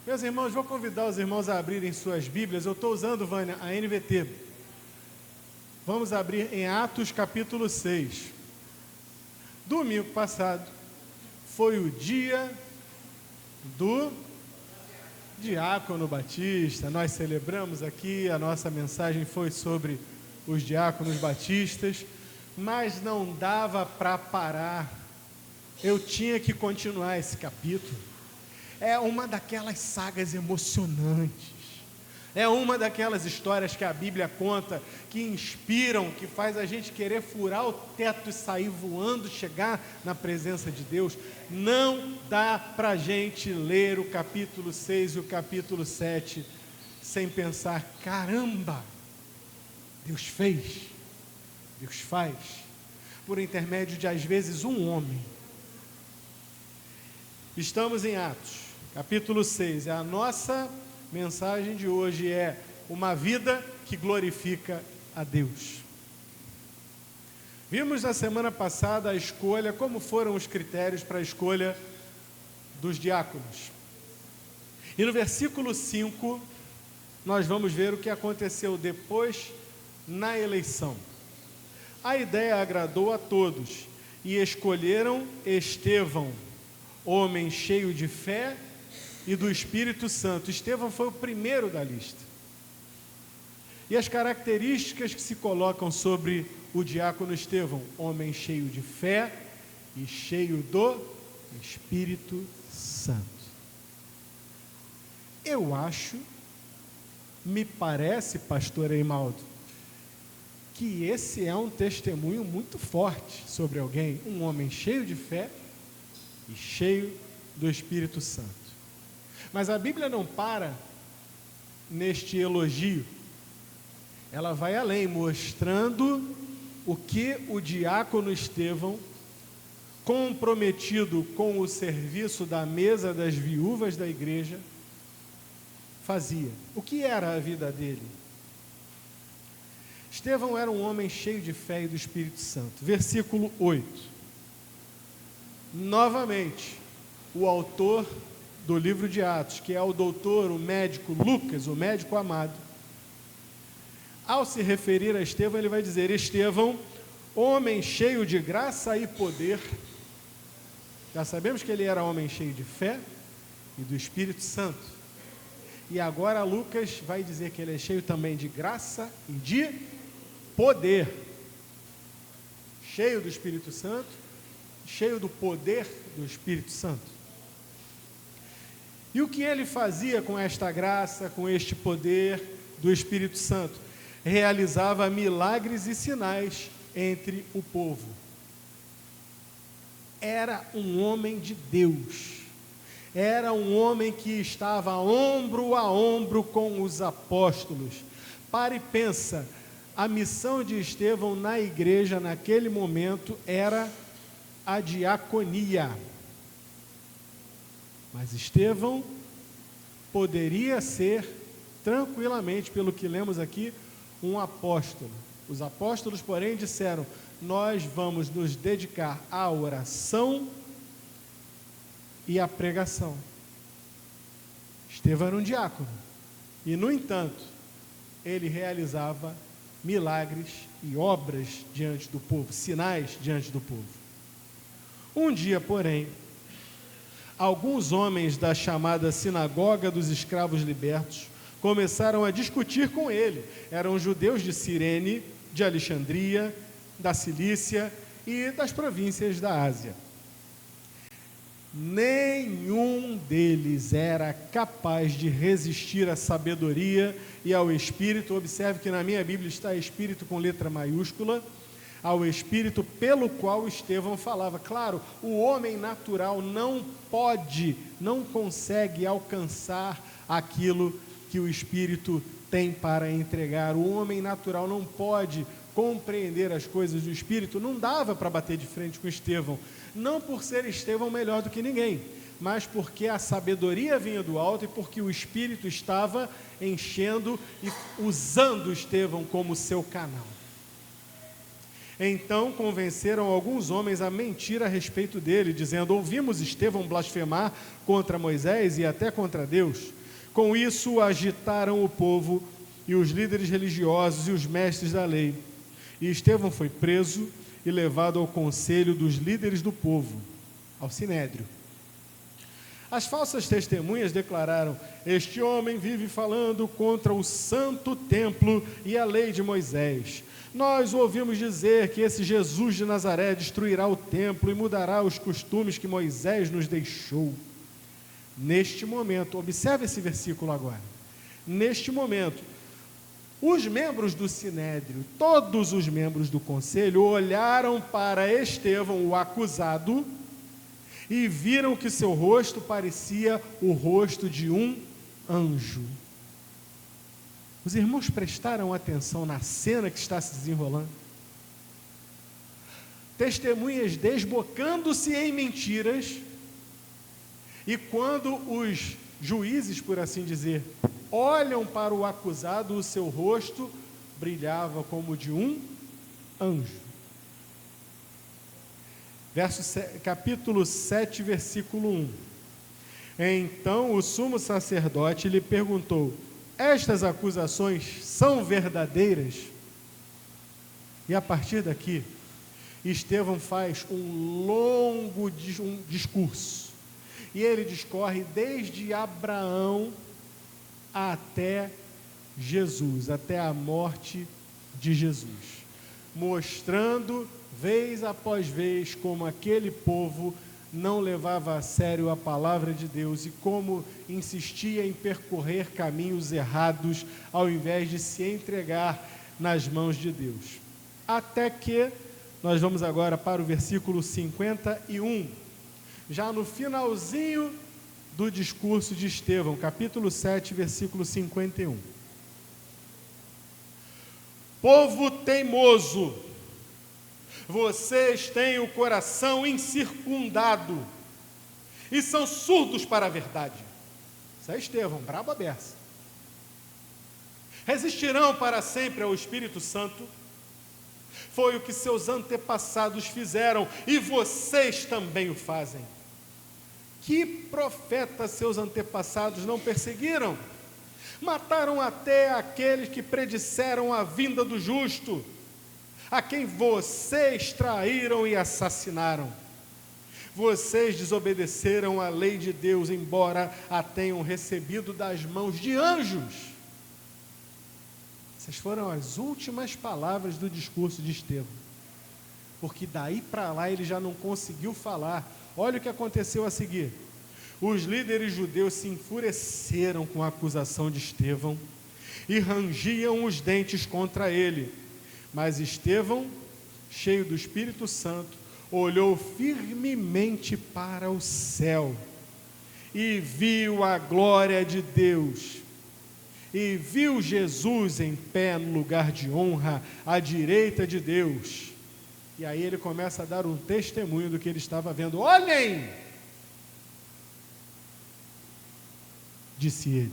Meus irmãos, vou convidar os irmãos a abrirem suas Bíblias. Eu estou usando, Vânia, a NVT. Vamos abrir em Atos capítulo 6. Domingo passado foi o dia do Diácono Batista. Nós celebramos aqui, a nossa mensagem foi sobre os diáconos batistas, mas não dava para parar. Eu tinha que continuar esse capítulo. É uma daquelas sagas emocionantes, é uma daquelas histórias que a Bíblia conta, que inspiram, que faz a gente querer furar o teto e sair voando, chegar na presença de Deus. Não dá para a gente ler o capítulo 6 e o capítulo 7 sem pensar, caramba, Deus fez, Deus faz, por intermédio de às vezes um homem. Estamos em Atos, capítulo 6, a nossa mensagem de hoje é uma vida que glorifica a Deus. Vimos na semana passada a escolha, como foram os critérios para a escolha dos diáconos. E no versículo 5, nós vamos ver o que aconteceu depois na eleição. A ideia agradou a todos e escolheram Estevão, homem cheio de fé e do Espírito Santo. Estevão foi o primeiro da lista. E as características que se colocam sobre o diácono Estevão: homem cheio de fé e cheio do Espírito Santo. Eu acho, me parece, pastor Eimaldo, que esse é um testemunho muito forte sobre alguém, um homem cheio de fé e cheio do Espírito Santo. Mas a Bíblia não para neste elogio. Ela vai além, mostrando o que o diácono Estevão, comprometido com o serviço da mesa das viúvas da igreja, fazia. O que era a vida dele? Estevão era um homem cheio de fé e do Espírito Santo. Versículo 8. Novamente, o autor do livro de Atos, que é o doutor, o médico Lucas, o médico amado, ao se referir a Estevão, ele vai dizer: Estevão, homem cheio de graça e poder. Já sabemos que ele era homem cheio de fé e do Espírito Santo. E agora Lucas vai dizer que ele é cheio também de graça e de poder. Cheio do Espírito Santo, cheio do poder do Espírito Santo. E o que ele fazia com esta graça, com este poder do Espírito Santo? Realizava milagres e sinais entre o povo. Era um homem de Deus. Era um homem que estava ombro a ombro com os apóstolos. Para e pensa, a missão de Estevão na igreja naquele momento era a diaconia. Mas Estevão poderia ser, tranquilamente, pelo que lemos aqui, um apóstolo. Os apóstolos, porém, disseram: nós vamos nos dedicar à oração e à pregação. Estevão era um diácono. E, no entanto, ele realizava milagres e obras diante do povo, sinais diante do povo. Um dia, porém, alguns homens da chamada Sinagoga dos Escravos Libertos começaram a discutir com ele. Eram judeus de Cirene, de Alexandria, da Cilícia e das províncias da Ásia. Nenhum deles era capaz de resistir à sabedoria e ao Espírito. Observe que na minha Bíblia está Espírito com letra maiúscula, ao Espírito pelo qual Estevão falava. Claro, o homem natural não consegue alcançar aquilo que o Espírito tem para entregar. O homem natural não pode compreender as coisas do Espírito. Não dava para bater de frente com Estevão, não por ser Estevão melhor do que ninguém, mas porque a sabedoria vinha do alto e porque o Espírito estava enchendo e usando Estevão como seu canal. Então convenceram alguns homens a mentir a respeito dele, dizendo: ouvimos Estevão blasfemar contra Moisés e até contra Deus. Com isso agitaram o povo e os líderes religiosos e os mestres da lei. E Estevão foi preso e levado ao conselho dos líderes do povo, ao Sinédrio. As falsas testemunhas declararam: este homem vive falando contra o santo templo e a lei de Moisés. Nós ouvimos dizer que esse Jesus de Nazaré destruirá o templo e mudará os costumes que Moisés nos deixou. Neste momento, observe esse versículo agora. Neste momento, os membros do Sinédrio, todos os membros do conselho, olharam para Estevão, o acusado, e viram que seu rosto parecia o rosto de um anjo. Os irmãos prestaram atenção na cena que está se desenrolando? Testemunhas desbocando-se em mentiras, e quando os juízes, por assim dizer, olham para o acusado, o seu rosto brilhava como de um anjo. Capítulo 7, versículo 1. Então o sumo sacerdote lhe perguntou: estas acusações são verdadeiras? E a partir daqui, Estevão faz um longo discurso. E ele discorre desde Abraão até Jesus, até a morte de Jesus, mostrando vez após vez como aquele povo não levava a sério a palavra de Deus e como insistia em percorrer caminhos errados ao invés de se entregar nas mãos de Deus. Até que nós vamos agora para o versículo 51, já no finalzinho do discurso de Estevão, capítulo 7, versículo 51. Povo teimoso, vocês têm o coração incircundado e são surdos para a verdade. Isso é Estevão, brabo a beça. Resistirão para sempre ao Espírito Santo? Foi o que seus antepassados fizeram e vocês também o fazem. Que profeta seus antepassados não perseguiram? Mataram até aqueles que predisseram a vinda do justo, a quem vocês traíram e assassinaram. Vocês desobedeceram à lei de Deus, embora a tenham recebido das mãos de anjos. Essas foram as últimas palavras do discurso de Estevão, porque daí para lá ele já não conseguiu falar. Olha o que aconteceu a seguir. Os líderes judeus se enfureceram com a acusação de Estevão e rangiam os dentes contra ele. Mas Estevão, cheio do Espírito Santo, olhou firmemente para o céu e viu a glória de Deus. E viu Jesus em pé no lugar de honra, à direita de Deus. E aí ele começa a dar um testemunho do que ele estava vendo. Olhem! Disse ele.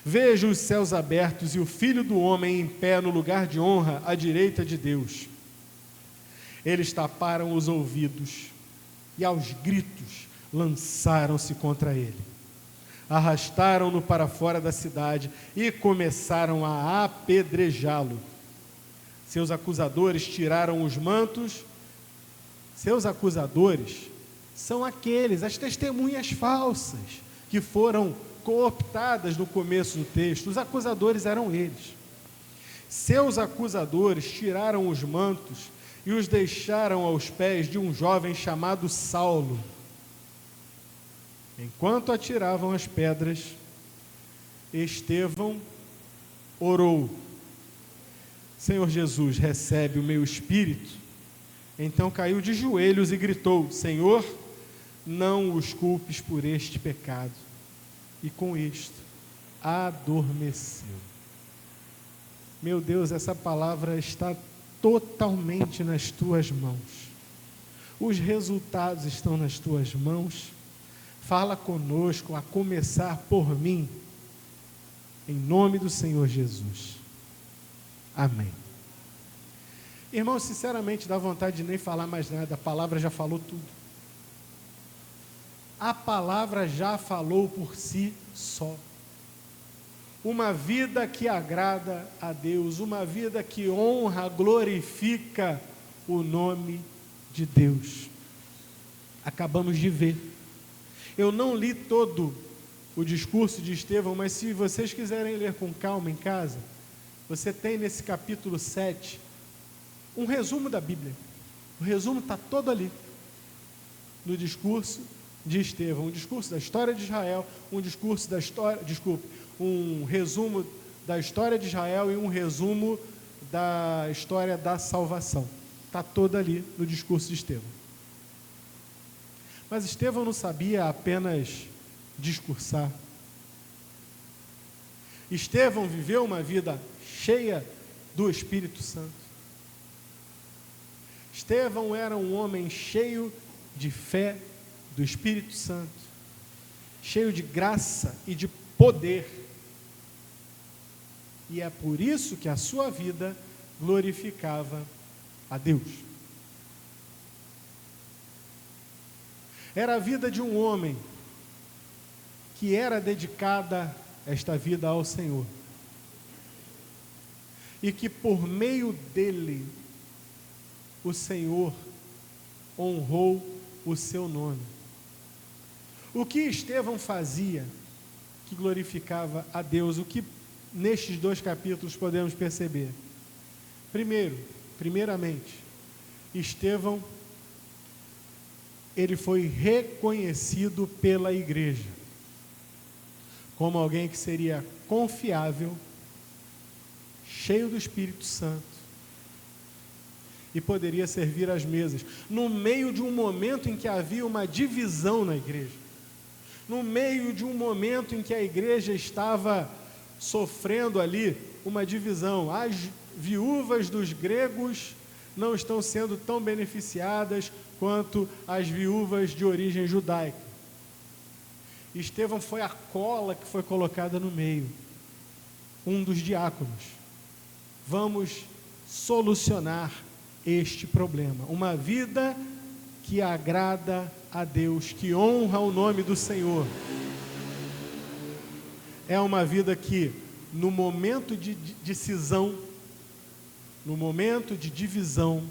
Vejo os céus abertos e o Filho do Homem em pé no lugar de honra, à direita de Deus. Eles taparam os ouvidos e aos gritos lançaram-se contra ele. Arrastaram-no para fora da cidade e começaram a apedrejá-lo. Seus acusadores tiraram os mantos. Seus acusadores são as testemunhas falsas que foram cooptadas no começo do texto. Os acusadores eram eles. Seus acusadores tiraram os mantos e os deixaram aos pés de um jovem chamado Saulo. Enquanto atiravam as pedras, Estevão orou: Senhor Jesus, recebe o meu espírito. Então caiu de joelhos e gritou: Senhor, não os culpes por este pecado. E com isto, adormeceu. Meu Deus, essa palavra está totalmente nas tuas mãos. Os resultados estão nas tuas mãos. Fala conosco, a começar por mim, em nome do Senhor Jesus. Amém. Irmão, sinceramente, dá vontade de nem falar mais nada, a palavra já falou tudo. A palavra já falou por si só. Uma vida que agrada a Deus, uma vida que honra, glorifica o nome de Deus. Acabamos de ver. Eu não li todo o discurso de Estevão, mas se vocês quiserem ler com calma em casa, você tem nesse capítulo 7 um resumo da Bíblia. O resumo está todo ali, no discurso de Estevão, um discurso da história de Israel, um discurso da história, um resumo da história de Israel e um resumo da história da salvação. Está todo ali no discurso de Estevão. Mas Estevão não sabia apenas discursar. Estevão viveu uma vida cheia do Espírito Santo. Estevão era um homem cheio de fé do Espírito Santo, cheio de graça e de poder. E é por isso que a sua vida glorificava a Deus. Era a vida de um homem que era dedicada esta vida ao Senhor. E que por meio dele, o Senhor honrou o seu nome. O que Estevão fazia que glorificava a Deus? O que nestes 2 capítulos podemos perceber? Primeiramente, Estevão, ele foi reconhecido pela igreja como alguém que seria confiável, cheio do Espírito Santo e poderia servir às mesas, no meio de um momento em que havia uma divisão na igreja, no meio de um momento em que a igreja estava sofrendo ali uma divisão. As viúvas dos gregos não estão sendo tão beneficiadas quanto as viúvas de origem judaica. Estevão foi a cola que foi colocada no meio, um dos diáconos. Vamos solucionar este problema. Uma vida que agrada a Deus, que honra o nome do Senhor. É uma vida que, no momento de decisão, no momento de divisão,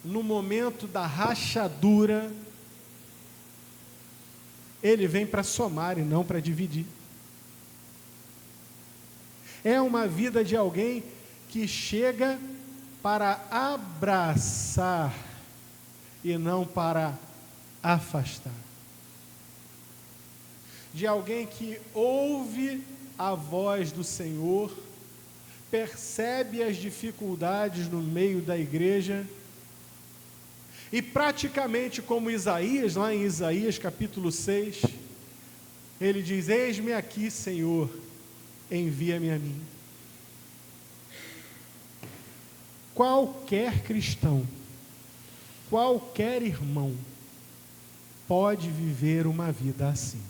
no momento da rachadura, ele vem para somar e não para dividir. É uma vida de alguém que chega para abraçar e não para afastar. De alguém que ouve a voz do Senhor, percebe as dificuldades no meio da igreja e praticamente como Isaías, lá em Isaías capítulo 6, ele diz: eis-me aqui, Senhor, envia-me a mim. Qualquer cristão, qualquer irmão pode viver uma vida assim.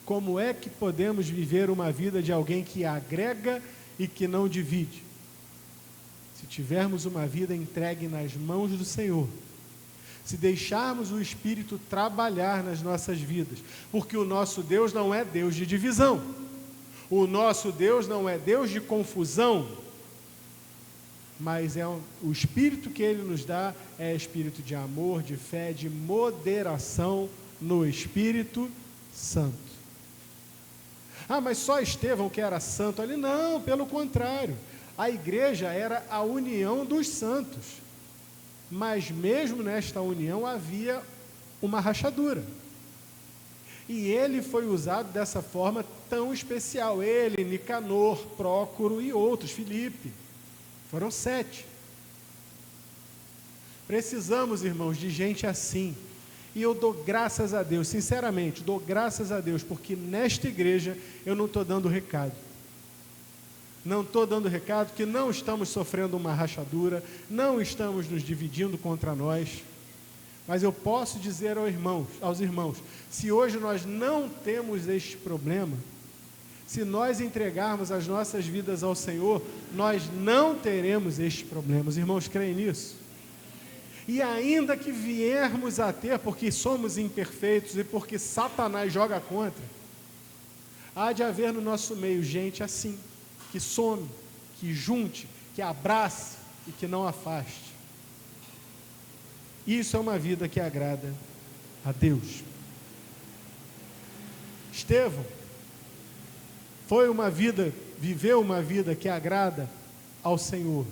Como é que podemos viver uma vida de alguém que agrega e que não divide? Se tivermos uma vida entregue nas mãos do Senhor, se deixarmos o Espírito trabalhar nas nossas vidas, porque o nosso Deus não é Deus de divisão, o nosso Deus não é Deus de confusão, mas o Espírito que Ele nos dá é espírito de amor, de fé, de moderação no Espírito Santo. Ah, mas só Estevão que era santo ali? Não, pelo contrário. A igreja era a união dos santos. Mas mesmo nesta união havia uma rachadura. E ele foi usado dessa forma tão especial. Ele, Nicanor, Prócoro e outros, Filipe. Foram 7. Precisamos, irmãos, de gente assim. E eu dou graças a Deus, sinceramente, dou graças a Deus, porque nesta igreja eu não estou dando recado. Não estou dando recado que não estamos sofrendo uma rachadura, não estamos nos dividindo contra nós. Mas eu posso dizer aos irmãos, se hoje nós não temos este problema, Se nós entregarmos as nossas vidas ao Senhor, nós não teremos estes problemas. Irmãos, creem nisso? E ainda que viermos a ter, porque somos imperfeitos e porque Satanás joga contra, há de haver no nosso meio gente assim, que some, que junte, que abrace e que não afaste. Isso é uma vida que agrada a Deus. Estevão viveu uma vida que agrada ao Senhor,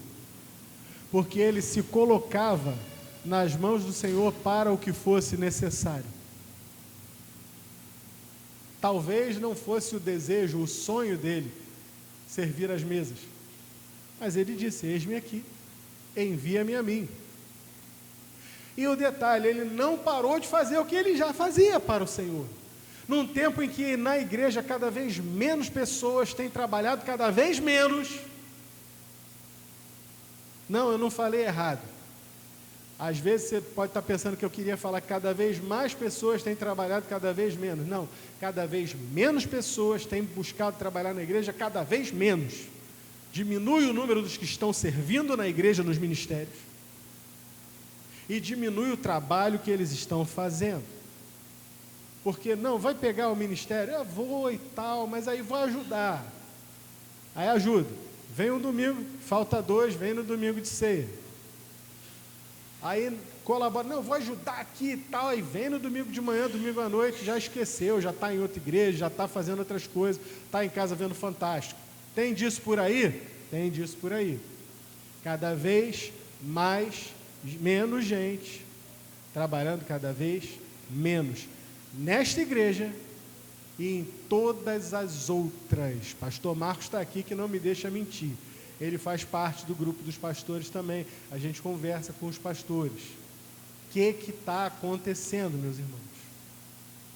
porque ele se colocava nas mãos do Senhor para o que fosse necessário. Talvez não fosse o desejo, o sonho dele, servir às mesas, mas ele disse: eis-me aqui, envia-me a mim. E o detalhe, ele não parou de fazer o que ele já fazia para o Senhor. Num tempo em que na igreja cada vez menos pessoas têm trabalhado, cada vez menos. Não, eu não falei errado. Às vezes você pode estar pensando que eu queria falar que cada vez mais pessoas têm trabalhado, cada vez menos. Não, cada vez menos pessoas têm buscado trabalhar na igreja, cada vez menos. Diminui o número dos que estão servindo na igreja, nos ministérios. E diminui o trabalho que eles estão fazendo. Porque não, vai pegar o ministério, eu vou e tal, mas aí vou ajudar. Aí ajuda. Vem um domingo, falta 2, vem no domingo de ceia. Aí colabora, não, vou ajudar aqui e tal, aí vem no domingo de manhã, domingo à noite, já esqueceu, já está em outra igreja, já está fazendo outras coisas, está em casa vendo Fantástico. Tem disso por aí? Tem disso por aí. Cada vez menos gente, trabalhando cada vez menos. Nesta igreja e em todas as outras. Pastor Marcos está aqui, que não me deixa mentir. Ele faz parte do grupo dos pastores também. A gente conversa com os pastores. O que está acontecendo, meus irmãos?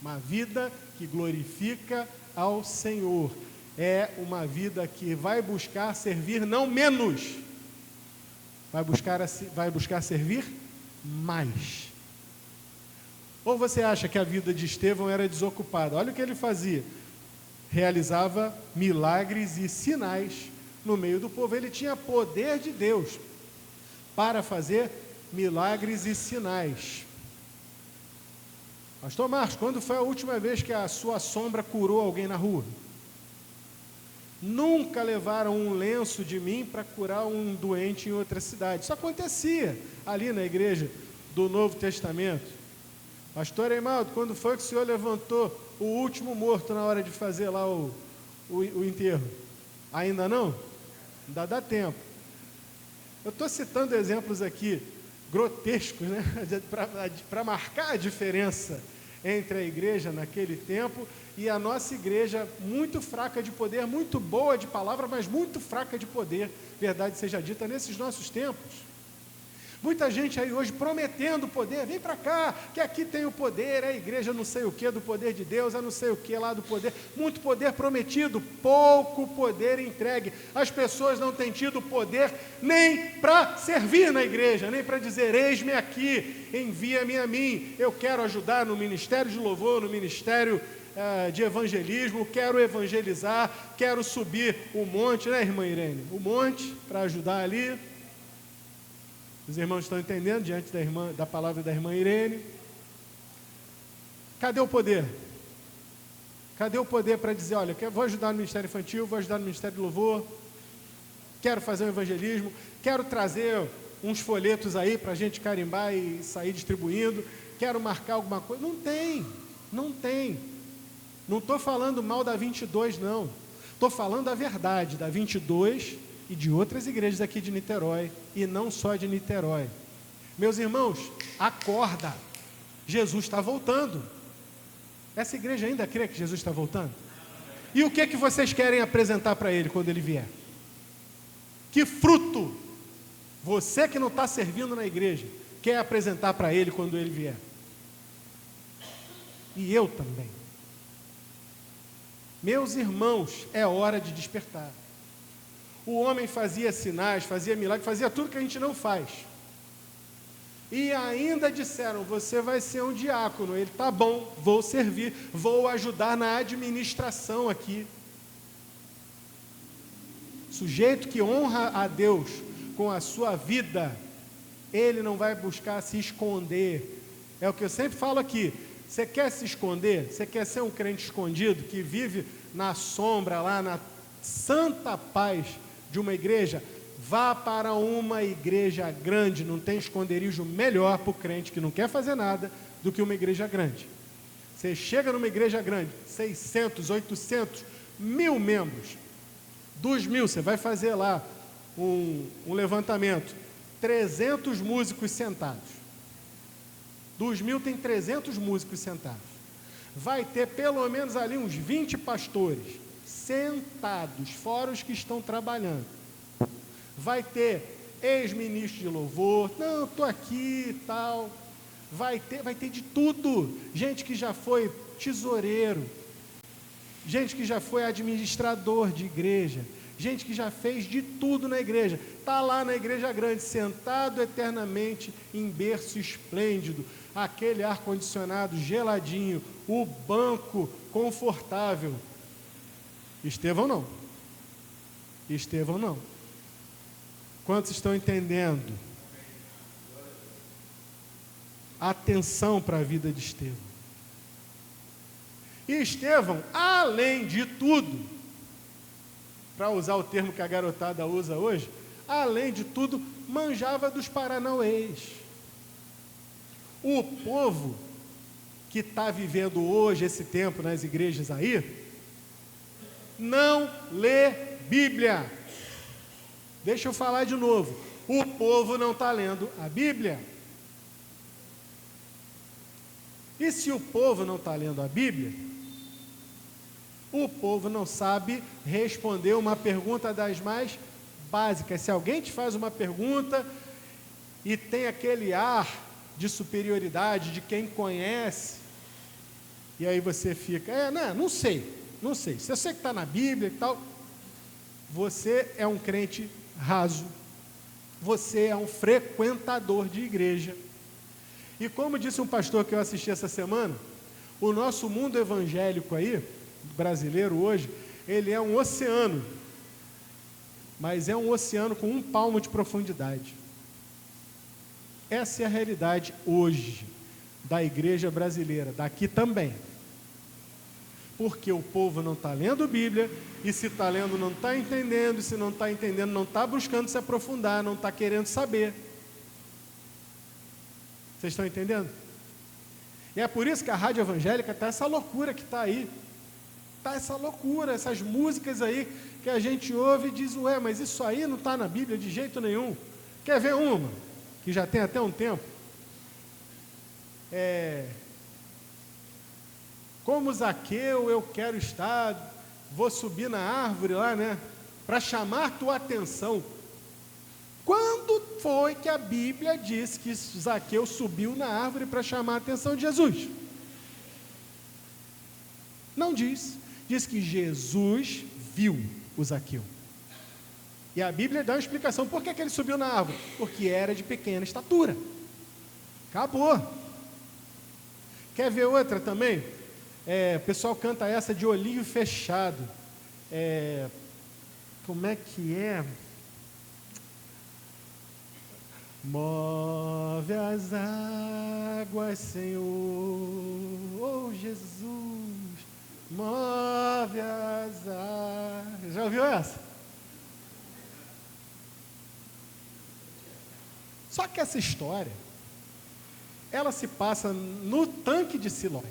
Uma vida que glorifica ao Senhor. É uma vida que vai buscar servir não menos. Vai buscar servir mais. Ou você acha que a vida de Estevão era desocupada? Olha o que ele fazia. Realizava milagres e sinais no meio do povo. Ele tinha poder de Deus para fazer milagres e sinais. Pastor Marcos, quando foi a última vez que a sua sombra curou alguém na rua? Nunca levaram um lenço de mim para curar um doente em outra cidade. Isso acontecia ali na igreja do Novo Testamento. Pastor Eimaldo, quando foi que o senhor levantou o último morto na hora de fazer lá o enterro? Ainda não? Ainda dá tempo. Eu estou citando exemplos aqui grotescos, né? Para marcar a diferença entre a igreja naquele tempo e a nossa igreja, muito fraca de poder, muito boa de palavra, mas muito fraca de poder, verdade seja dita, nesses nossos tempos. Muita gente aí hoje prometendo poder, vem para cá, que aqui tem o poder, a igreja não sei o que do poder de Deus, a não sei o que lá do poder, muito poder prometido, pouco poder entregue. As pessoas não têm tido poder nem para servir na igreja, nem para dizer, eis-me aqui, envia-me a mim, eu quero ajudar no ministério de louvor, no ministério de evangelismo, quero evangelizar, quero subir o monte, né, irmã Irene? O monte para ajudar ali. Os irmãos estão entendendo diante da palavra da irmã Irene? Cadê o poder? Cadê o poder para dizer, olha, vou ajudar no ministério infantil, vou ajudar no ministério de louvor, quero fazer um evangelismo, quero trazer uns folhetos aí para a gente carimbar e sair distribuindo, quero marcar alguma coisa. Não tem, não tem. Não estou falando mal da 22, não. Estou falando a verdade da 22 e de outras igrejas aqui de Niterói, e não só de Niterói. Meus irmãos, acorda, Jesus está voltando. Essa igreja ainda crê que Jesus está voltando? E o que é que vocês querem apresentar para Ele quando Ele vier? Que fruto você que não está servindo na igreja quer apresentar para Ele quando Ele vier? E eu também. Meus irmãos, é hora de despertar. O homem fazia sinais, fazia milagres, fazia tudo que a gente não faz. E ainda disseram, você vai ser um diácono. Ele, tá bom, vou servir, vou ajudar na administração aqui. Sujeito que honra a Deus com a sua vida, ele não vai buscar se esconder. É o que eu sempre falo aqui. Você quer se esconder? Você quer ser um crente escondido que vive na sombra, lá na santa paz de uma igreja? Vá para uma igreja grande. Não tem esconderijo melhor para o crente que não quer fazer nada do que uma igreja grande. Você chega numa igreja grande, 600, 800, 1000 membros. Dos 1000, você vai fazer lá um levantamento. 300 músicos sentados. Dos 1000 tem 300 músicos sentados. Vai ter pelo menos ali uns 20 pastores sentados, fora os que estão trabalhando. Vai ter ex-ministro de louvor, não, estou aqui e tal. Vai ter de tudo. Gente que já foi tesoureiro, gente que já foi administrador de igreja, gente que já fez de tudo na igreja. Está lá na igreja grande, sentado eternamente em berço esplêndido, aquele ar-condicionado geladinho, o banco confortável. Estevão não. Estevão não. Quantos estão entendendo? Atenção para a vida de Estevão. E Estevão, além de tudo, para usar o termo que a garotada usa hoje, além de tudo, manjava dos paranauês. O povo que está vivendo hoje esse tempo nas igrejas aí, não lê Bíblia. Deixa eu falar de novo. O povo não está lendo a Bíblia. E se o povo não está lendo a Bíblia, o povo não sabe responder uma pergunta das mais básicas. Se alguém te faz uma pergunta e tem aquele ar de superioridade de quem conhece, e aí você fica, não sei. Se eu sei que está na Bíblia e tal, você é um crente raso, você é um frequentador de igreja. E como disse um pastor que eu assisti essa semana, o nosso mundo evangélico aí, brasileiro hoje, ele é um oceano, mas é um oceano com 1 palmo de profundidade. Essa é a realidade hoje da igreja brasileira, daqui também. Porque o povo não está lendo Bíblia, e se está lendo não está entendendo, e se não está entendendo não está buscando se aprofundar, não está querendo saber. Vocês estão entendendo? E é por isso que a rádio evangélica está essa loucura que está aí. Está essa loucura, essas músicas aí que a gente ouve e diz, mas isso aí não está na Bíblia de jeito nenhum. Quer ver uma? Que já tem até um tempo. Como Zaqueu eu quero estar, vou subir na árvore lá, para chamar tua atenção. Quando foi que a Bíblia disse que Zaqueu subiu na árvore para chamar a atenção de Jesus? Não diz. Diz que Jesus viu o Zaqueu. E a Bíblia dá uma explicação. Por que ele subiu na árvore? Porque era de pequena estatura. Acabou. Quer ver outra também? O pessoal canta essa de olhinho fechado. Como é que é? Move as águas, Senhor, oh Jesus, move as águas. Já ouviu essa? Só que essa história, ela se passa no tanque de Siloé.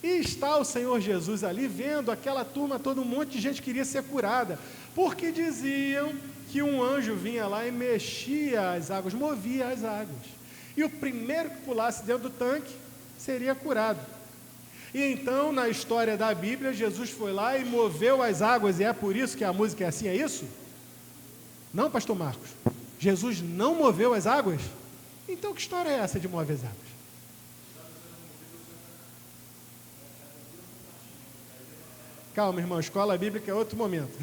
E está o Senhor Jesus ali vendo aquela turma, todo um monte de gente queria ser curada, porque diziam que um anjo vinha lá e mexia as águas, movia as águas. E o primeiro que pulasse dentro do tanque seria curado. E então, na história da Bíblia, Jesus foi lá e moveu as águas, e é por isso que a música é assim, é isso? Não, pastor Marcos? Jesus não moveu as águas? Então que história é essa de mover as águas? Calma, irmão, escola bíblica é outro momento.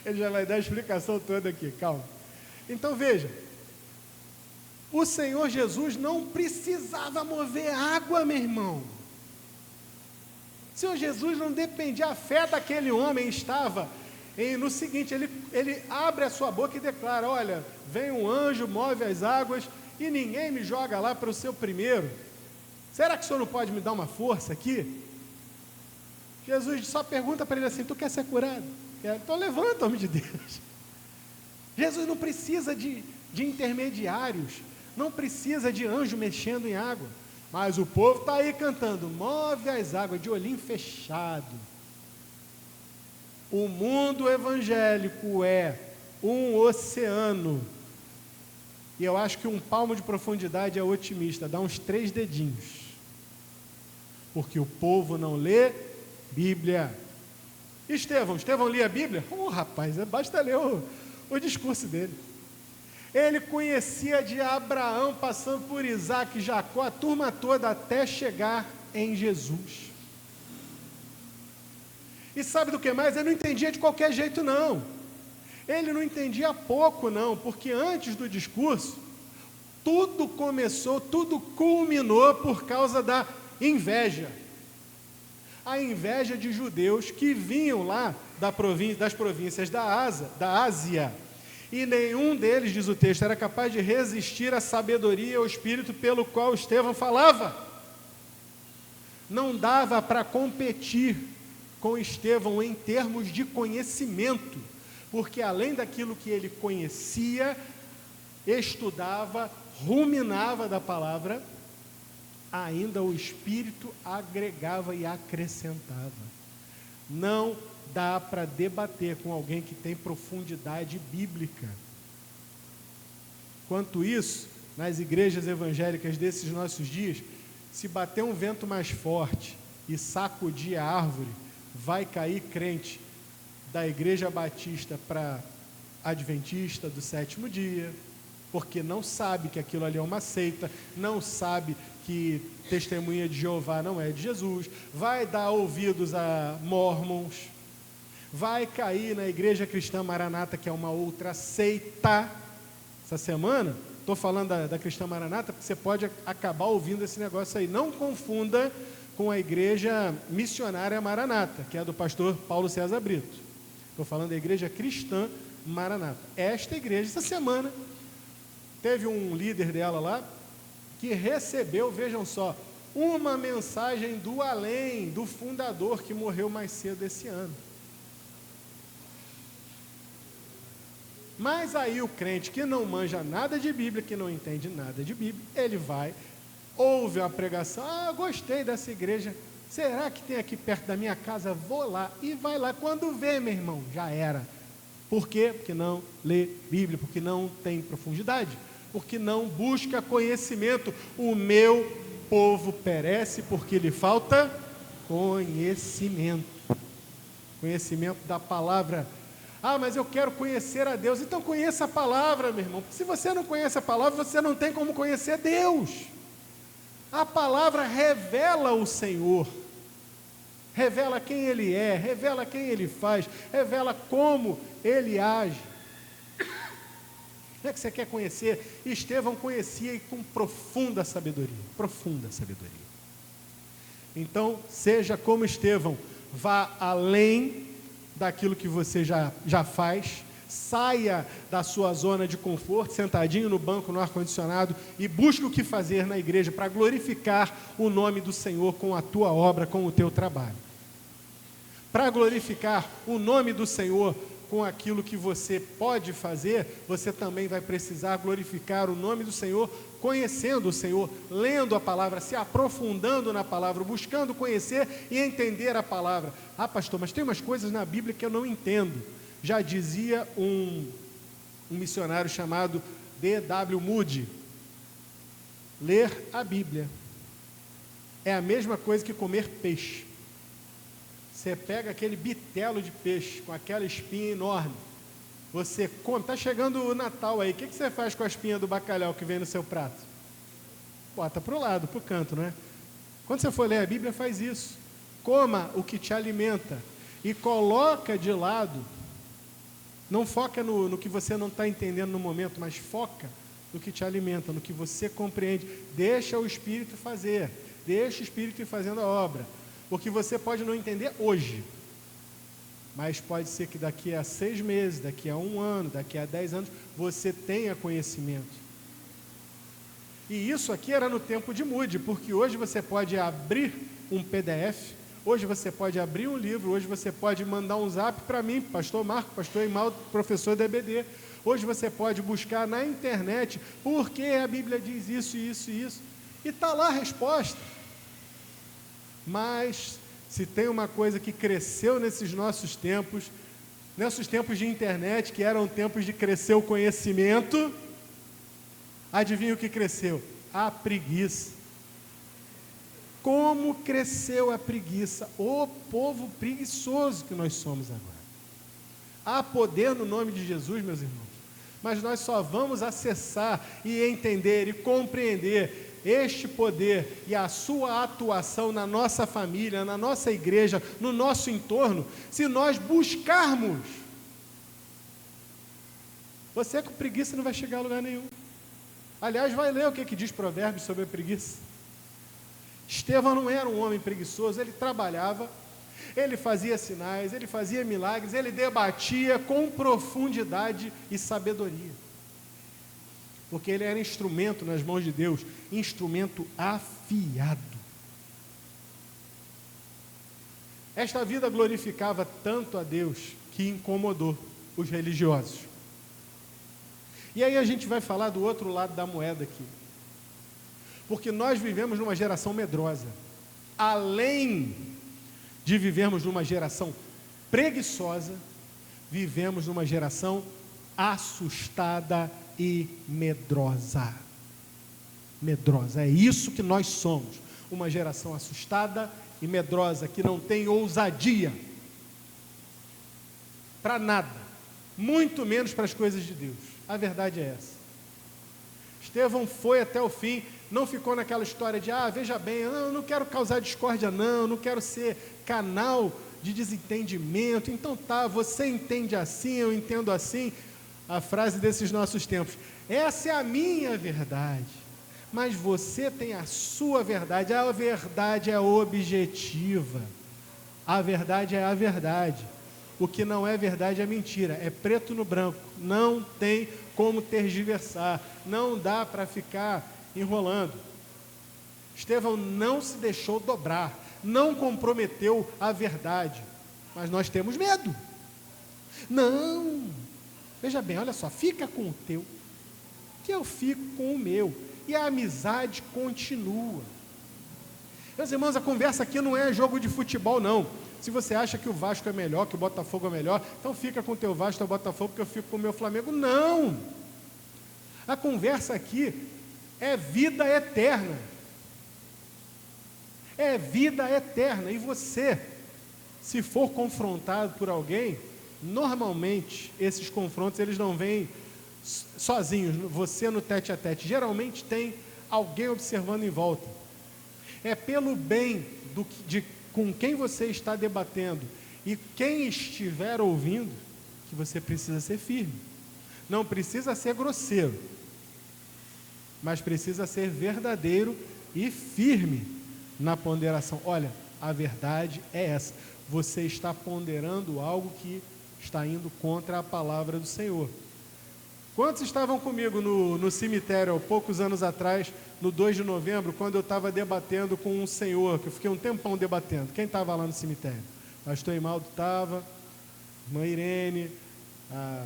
Ele já vai dar a explicação toda aqui, calma. Então veja, o Senhor Jesus não precisava mover água, meu irmão. Senhor Jesus não dependia, a fé daquele homem estava no seguinte, ele abre a sua boca e declara, olha, vem um anjo, move as águas, e ninguém me joga lá para o seu primeiro. Será que o senhor não pode me dar uma força aqui? Jesus só pergunta para ele assim, tu quer ser curado? Quero. Então levanta, homem de Deus. Jesus não precisa de intermediários, não precisa de anjo mexendo em água, mas o povo está aí cantando, move as águas, de olhinho fechado. O mundo evangélico é um oceano, e eu acho que um palmo de profundidade é otimista, dá uns 3 dedinhos, porque o povo não lê Bíblia. Estevão lia a Bíblia? Rapaz, basta ler o discurso dele. Ele conhecia de Abraão, passando por Isaac, Jacó, a turma toda, até chegar em Jesus. E sabe do que mais? Ele não entendia de qualquer jeito, não. Ele não entendia pouco, não, porque antes do discurso, tudo começou, tudo culminou por causa da inveja. A inveja de judeus que vinham lá das províncias da Ásia, e nenhum deles, diz o texto, era capaz de resistir à sabedoria e ao espírito pelo qual Estevão falava. Não dava para competir com Estevão em termos de conhecimento, porque além daquilo que ele conhecia, estudava, ruminava da palavra, ainda o Espírito agregava e acrescentava. Não dá para debater com alguém que tem profundidade bíblica. Quanto isso, nas igrejas evangélicas desses nossos dias, se bater um vento mais forte e sacudir a árvore, vai cair crente da igreja batista para adventista do 7º dia, porque não sabe que aquilo ali é uma seita, não sabe que testemunha de Jeová não é de Jesus, vai dar ouvidos a mormons, vai cair na igreja cristã Maranata, que é uma outra seita. Essa semana, estou falando da cristã Maranata, porque você pode acabar ouvindo esse negócio aí. Não confunda com a igreja missionária Maranata, que é do pastor Paulo César Brito. Estou falando da igreja cristã Maranata. Esta igreja, essa semana, teve um líder dela lá, que recebeu, vejam só, uma mensagem do além, do fundador, que morreu mais cedo esse ano. Mas aí o crente que não manja nada de Bíblia, que não entende nada de Bíblia, ele vai, ouve a pregação, gostei dessa igreja, será que tem aqui perto da minha casa? Vou lá, e vai lá, quando vê, meu irmão, já era. Por quê? Porque não lê Bíblia, porque não tem profundidade, porque não busca conhecimento. O meu povo perece porque lhe falta conhecimento. Conhecimento da palavra. Mas eu quero conhecer a Deus. Então conheça a palavra, meu irmão. Se você não conhece a palavra, você não tem como conhecer Deus. A palavra revela o Senhor, revela quem Ele é, revela quem Ele faz, revela como Ele age. Não é que você quer conhecer? Estevão conhecia e com profunda sabedoria, profunda sabedoria. Então, seja como Estevão, vá além daquilo que você já faz, saia da sua zona de conforto, sentadinho no banco, no ar-condicionado, e busque o que fazer na igreja para glorificar o nome do Senhor com a tua obra, com o teu trabalho. Para glorificar o nome do Senhor com aquilo que você pode fazer, você também vai precisar glorificar o nome do Senhor, conhecendo o Senhor, lendo a palavra, se aprofundando na palavra, buscando conhecer e entender a palavra. Pastor, mas tem umas coisas na Bíblia que eu não entendo. Já dizia um missionário chamado D.W. Moody, ler a Bíblia é a mesma coisa que comer peixe. Você pega aquele bitelo de peixe com aquela espinha enorme, você come, está chegando o Natal aí, o que você faz com a espinha do bacalhau que vem no seu prato? Bota para o lado, para o canto, não é? Quando você for ler a Bíblia, faz isso. Coma o que te alimenta e coloca de lado. Não foca no que você não está entendendo no momento, mas foca no que te alimenta, no que você compreende. Deixa o Espírito fazer, deixa o Espírito ir fazendo a obra. Porque você pode não entender hoje, mas pode ser que daqui a 6 meses, daqui a 1 ano, daqui a 10 anos, você tenha conhecimento. E isso aqui era no tempo de Moody, porque hoje você pode abrir um PDF, hoje você pode abrir um livro, hoje você pode mandar um zap para mim, pastor Marco, pastor Imaldo, professor da EBD. Hoje você pode buscar na internet, porque a Bíblia diz isso, isso e isso, e está lá a resposta. Mas, se tem uma coisa que cresceu nesses nossos tempos de internet, que eram tempos de crescer o conhecimento, adivinha o que cresceu? A preguiça. Como cresceu a preguiça? O povo preguiçoso que nós somos agora. Há poder no nome de Jesus, meus irmãos, mas nós só vamos acessar e entender e compreender este poder e a sua atuação na nossa família, na nossa igreja, no nosso entorno, se nós buscarmos. Você com preguiça não vai chegar a lugar nenhum. Aliás, vai ler o que diz Provérbios sobre a preguiça. Estevão não era um homem preguiçoso, ele trabalhava, ele fazia sinais, ele fazia milagres, ele debatia com profundidade e sabedoria. Porque ele era instrumento nas mãos de Deus, instrumento afiado. Esta vida glorificava tanto a Deus que incomodou os religiosos. E aí a gente vai falar do outro lado da moeda aqui. Porque nós vivemos numa geração medrosa. Além de vivermos numa geração preguiçosa, vivemos numa geração assustada e medrosa. Medrosa, é isso que nós somos. Uma geração assustada e medrosa, que não tem ousadia para nada, muito menos para as coisas de Deus. A verdade é essa. Estevão foi até o fim, não ficou naquela história de, veja bem, eu não quero causar discórdia não quero ser canal de desentendimento, então tá, você entende assim, eu entendo assim. A frase desses nossos tempos, essa é a minha verdade, mas você tem a sua verdade. A verdade é objetiva, a verdade é a verdade, o que não é verdade é mentira, é preto no branco, não tem como tergiversar, não dá para ficar enrolando. Estevão não se deixou dobrar, não comprometeu a verdade, mas nós temos medo. Não, veja bem, olha só, fica com o teu, que eu fico com o meu, e a amizade continua. Meus irmãos, a conversa aqui não é jogo de futebol não. Se você acha que o Vasco é melhor, que o Botafogo é melhor, então fica com o teu Vasco, teu Botafogo, porque eu fico com o meu Flamengo. Não! A conversa aqui é vida eterna. É vida eterna. E você, se for confrontado por alguém, normalmente esses confrontos eles não vêm sozinhos, você no tete a tete. Geralmente tem alguém observando em volta. É pelo bem com quem você está debatendo e quem estiver ouvindo que você precisa ser firme. Não precisa ser grosseiro, mas precisa ser verdadeiro e firme na ponderação. Olha, a verdade é essa. Você está ponderando algo que está indo contra a palavra do Senhor. Quantos estavam comigo no cemitério, há poucos anos atrás, no 2 de novembro, quando eu estava debatendo com um senhor, que eu fiquei um tempão debatendo? Quem estava lá no cemitério? Pastor Imaldo estava, irmã Irene, a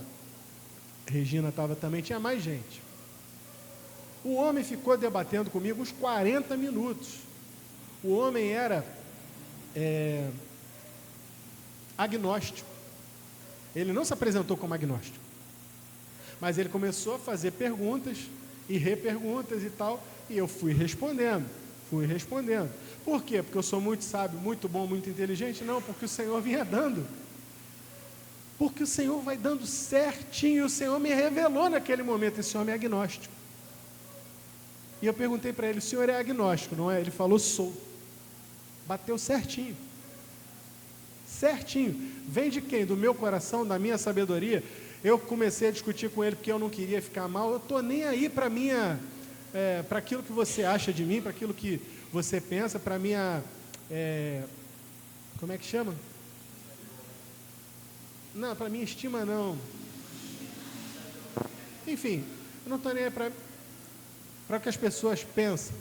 Regina estava também, tinha mais gente. O homem ficou debatendo comigo uns 40 minutos. O homem era agnóstico. Ele não se apresentou como agnóstico, mas ele começou a fazer perguntas e reperguntas e tal, e eu fui respondendo. Por quê? Porque eu sou muito sábio, muito bom, muito inteligente? Não, porque o Senhor vinha dando. Porque o Senhor vai dando certinho, o Senhor me revelou naquele momento, esse homem é agnóstico. E eu perguntei para ele, o senhor é agnóstico, não é? Ele falou, sou. Bateu certinho. Certinho. Vem de quem? Do meu coração, da minha sabedoria. Eu comecei a discutir com ele porque eu não queria ficar mal. Eu estou nem aí para aquilo que você acha de mim, para aquilo que você pensa, para minha Como é que chama? Não, para mim estima não. Enfim, eu não estou nem aí para o que as pessoas pensam.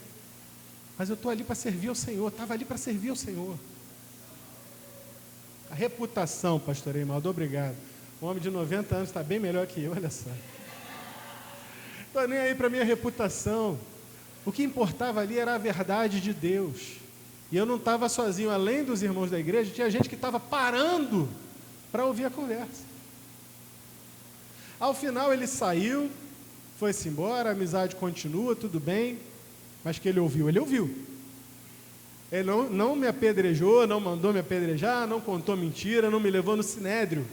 Mas eu estou ali para servir ao Senhor, estava ali para servir ao Senhor. A reputação, pastor Eimaldo, obrigado. Um homem de 90 anos está bem melhor que eu, olha só. Estou nem aí para a minha reputação. O que importava ali era a verdade de Deus. E eu não estava sozinho, além dos irmãos da igreja, tinha gente que estava parando para ouvir a conversa. Ao final ele saiu, foi-se embora, a amizade continua, tudo bem, mas que ele ouviu. Ele não me apedrejou, não mandou me apedrejar, não contou mentira, não me levou no sinédrio.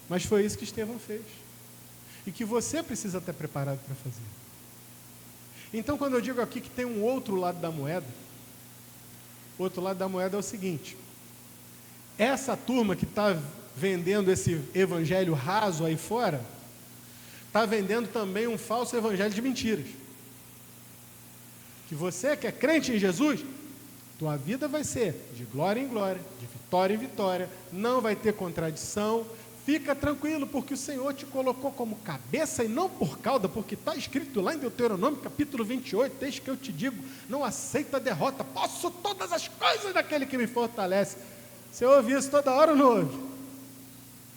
Mas foi isso que Estevão fez. E que você precisa estar preparado para fazer. Então, quando eu digo aqui que tem um outro lado da moeda, o outro lado da moeda é o seguinte: essa turma que está vendendo esse evangelho raso aí fora, está vendendo também um falso evangelho de mentiras. Que você que é crente em Jesus, tua vida vai ser de glória em glória, de vitória em vitória, não vai ter contradição. Fica tranquilo, porque o Senhor te colocou como cabeça e não por cauda, porque está escrito lá em Deuteronômio, capítulo 28, desde que eu te digo, não aceita a derrota, posso todas as coisas daquele que me fortalece. Você ouve isso toda hora ou não ouve?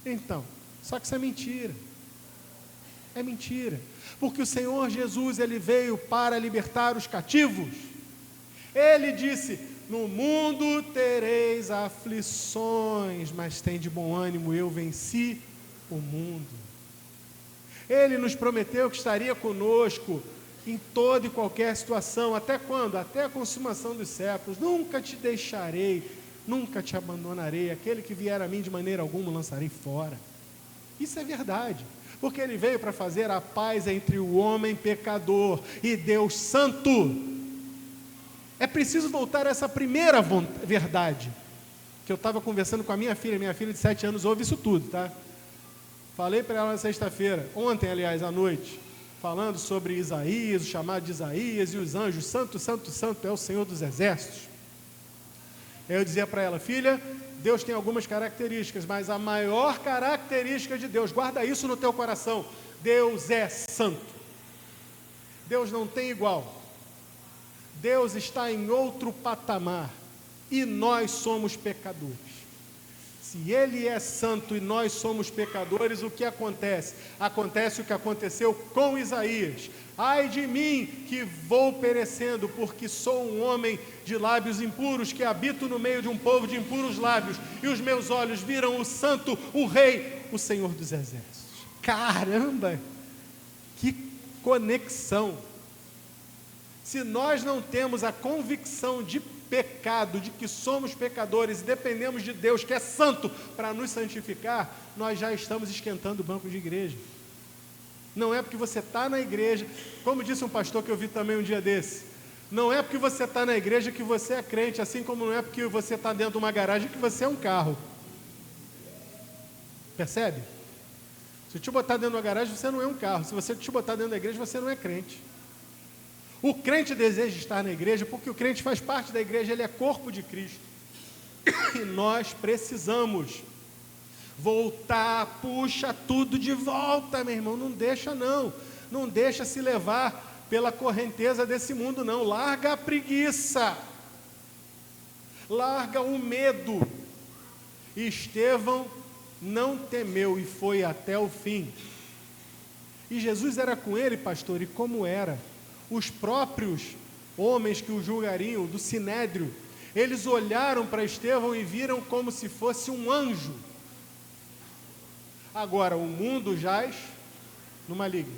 Então, só que isso é mentira. É mentira, porque o Senhor Jesus, Ele veio para libertar os cativos. Ele disse: no mundo tereis aflições, mas tem de bom ânimo, eu venci o mundo. Ele nos prometeu que estaria conosco em toda e qualquer situação. Até quando? Até a consumação dos séculos. Nunca te deixarei, nunca te abandonarei. Aquele que vier a mim de maneira alguma lançarei fora. Isso é verdade, porque Ele veio para fazer a paz entre o homem pecador e Deus santo. É preciso voltar a essa primeira verdade, que eu estava conversando com a minha filha de 7 anos, ouve isso tudo, tá? Falei para ela na sexta-feira, ontem, aliás, à noite, falando sobre Isaías, o chamado de Isaías e os anjos, santo, santo, santo é o Senhor dos exércitos. Eu dizia para ela: filha, Deus tem algumas características, mas a maior característica de Deus, guarda isso no teu coração, Deus é santo. Deus não tem igual. Deus está em outro patamar e nós somos pecadores. Se Ele é santo e nós somos pecadores, o que acontece? Acontece o que aconteceu com Isaías: ai de mim que vou perecendo, porque sou um homem de lábios impuros, que habito no meio de um povo de impuros lábios, e os meus olhos viram o santo, o rei, o Senhor dos exércitos. Caramba, que conexão! Se nós não temos a convicção de pecado, de que somos pecadores e dependemos de Deus, que é santo, para nos santificar, nós já estamos esquentando o banco de igreja. Não é porque você está na igreja, como disse um pastor que eu vi também um dia desse, não é porque você está na igreja que você é crente, assim como não é porque você está dentro de uma garagem que você é um carro. Percebe? Se eu te botar dentro de uma garagem, você não é um carro. Se você te botar dentro da igreja, você não é crente. O crente deseja estar na igreja porque o crente faz parte da igreja, ele é corpo de Cristo. E nós precisamos voltar, puxa tudo de volta, meu irmão, não deixa não. Não deixa se levar pela correnteza desse mundo não. Larga a preguiça. Larga o medo. E Estevão não temeu e foi até o fim. E Jesus era com ele, pastor, e como era? Os próprios homens que o julgariam, do sinédrio, eles olharam para Estevão e viram como se fosse um anjo. Agora, o mundo jaz no maligno,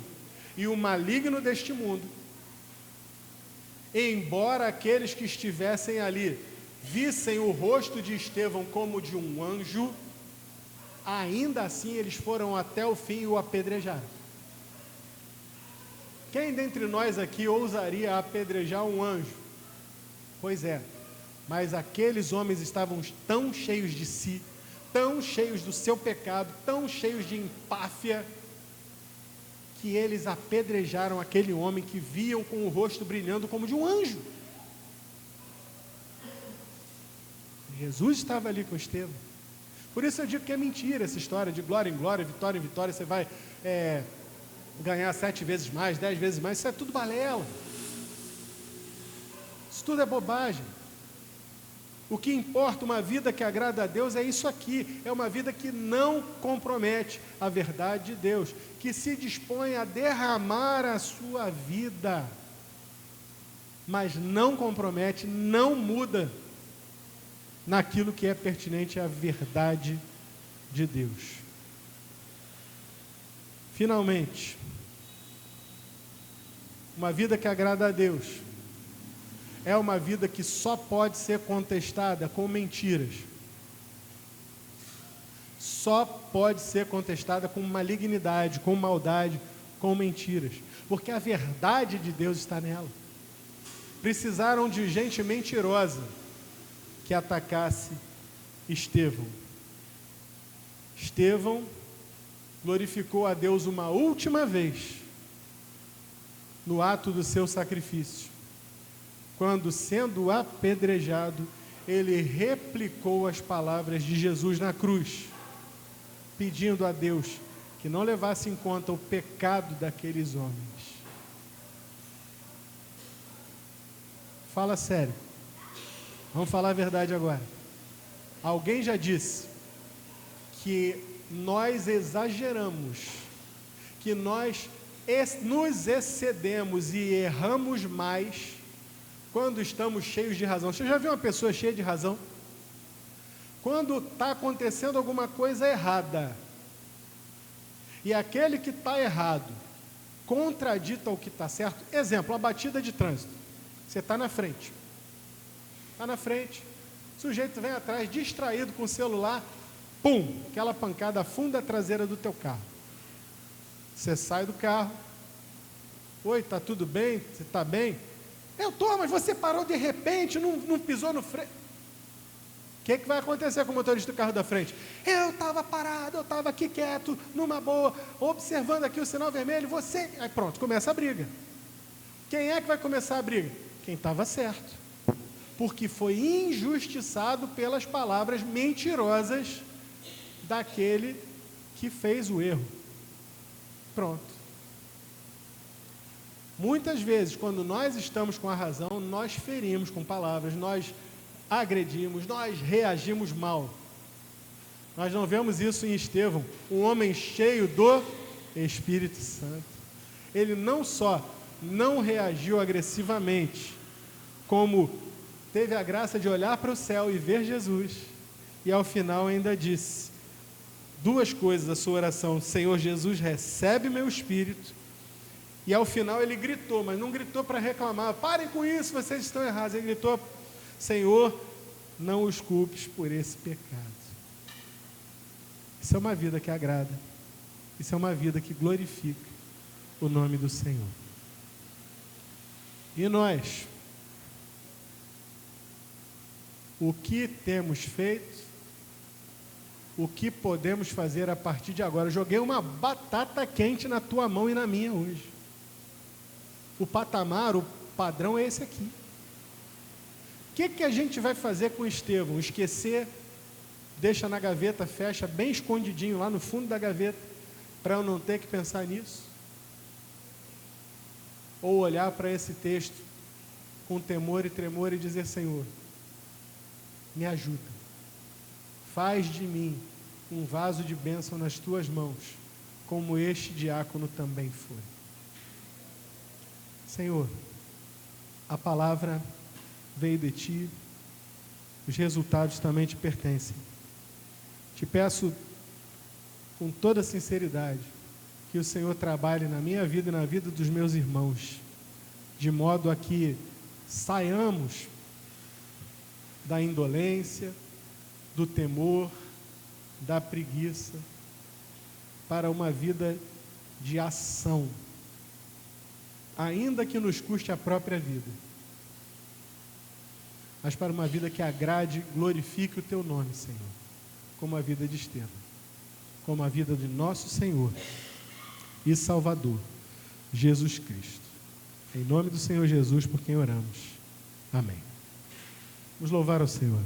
e o maligno deste mundo, embora aqueles que estivessem ali vissem o rosto de Estevão como de um anjo, ainda assim eles foram até o fim e o apedrejaram. Quem dentre nós aqui ousaria apedrejar um anjo? Pois é, mas aqueles homens estavam tão cheios de si, tão cheios do seu pecado, tão cheios de empáfia, que eles apedrejaram aquele homem que viam com o rosto brilhando como de um anjo. Jesus estava ali com Estevão. Por isso eu digo que é mentira essa história de glória em glória, vitória em vitória, você vai ganhar 7 vezes mais, 10 vezes mais, isso é tudo balela. Isso tudo é bobagem. O que importa, uma vida que agrada a Deus, é isso aqui, é uma vida que não compromete a verdade de Deus, que se dispõe a derramar a sua vida, mas não compromete, não muda naquilo que é pertinente à verdade de Deus. Finalmente, uma vida que agrada a Deus é uma vida que só pode ser contestada com mentiras. Só pode ser contestada com malignidade, com maldade, com mentiras. Porque a verdade de Deus está nela. Precisaram de gente mentirosa que atacasse Estevão. Estevão glorificou a Deus uma última vez no ato do seu sacrifício, quando, sendo apedrejado, ele replicou as palavras de Jesus na cruz, pedindo a Deus que não levasse em conta o pecado daqueles homens. Fala sério. Vamos falar a verdade agora. Alguém já disse que nós exageramos, que nós nos excedemos e erramos mais quando estamos cheios de razão. Você já viu uma pessoa cheia de razão? Quando está acontecendo alguma coisa errada, e aquele que está errado contradita o que está certo. Exemplo, a batida de trânsito. Você está na frente. Está na frente. O sujeito vem atrás, distraído com o celular, pum, aquela pancada afunda a traseira do teu carro. Você sai do carro. Oi, está tudo bem? Você está bem? Eu estou, mas você parou de repente, não pisou no freio. O que vai acontecer com o motorista do carro da frente? Eu estava parado, eu estava aqui quieto, numa boa, observando aqui o sinal vermelho, você... Aí pronto, começa a briga. Quem é que vai começar a briga? Quem estava certo. Porque foi injustiçado pelas palavras mentirosas daquele que fez o erro. Pronto. Muitas vezes, quando nós estamos com a razão, nós ferimos com palavras, nós agredimos, nós reagimos mal. Nós não vemos isso em Estevão, um homem cheio do Espírito Santo. Ele não só não reagiu agressivamente, como teve a graça de olhar para o céu e ver Jesus, e ao final ainda disse 2 coisas da sua oração: Senhor Jesus, recebe meu espírito. E ao final ele gritou, mas não gritou para reclamar, parem com isso, vocês estão errados. Ele gritou: Senhor, não os culpes por esse pecado. Isso é uma vida que agrada. Isso é uma vida que glorifica o nome do Senhor. E nós, o que temos feito, o que podemos fazer a partir de agora? Eu joguei uma batata quente na tua mão e na minha hoje. O patamar, o padrão é esse aqui. O que a gente vai fazer com Estevão? Esquecer, deixa na gaveta, fecha bem escondidinho lá no fundo da gaveta, para eu não ter que pensar nisso? Ou olhar para esse texto com temor e tremor e dizer: Senhor, me ajuda, faz de mim um vaso de bênção nas tuas mãos, como este diácono também foi. Senhor, a palavra veio de Ti, os resultados também Te pertencem. Te peço com toda sinceridade que o Senhor trabalhe na minha vida e na vida dos meus irmãos, de modo a que saiamos da indolência, do temor, da preguiça, para uma vida de ação, ainda que nos custe a própria vida, mas para uma vida que agrade, glorifique o Teu nome, Senhor, como a vida de Estevão, como a vida de nosso Senhor e Salvador, Jesus Cristo. Em nome do Senhor Jesus, por quem oramos. Amém. Vamos louvar ao Senhor.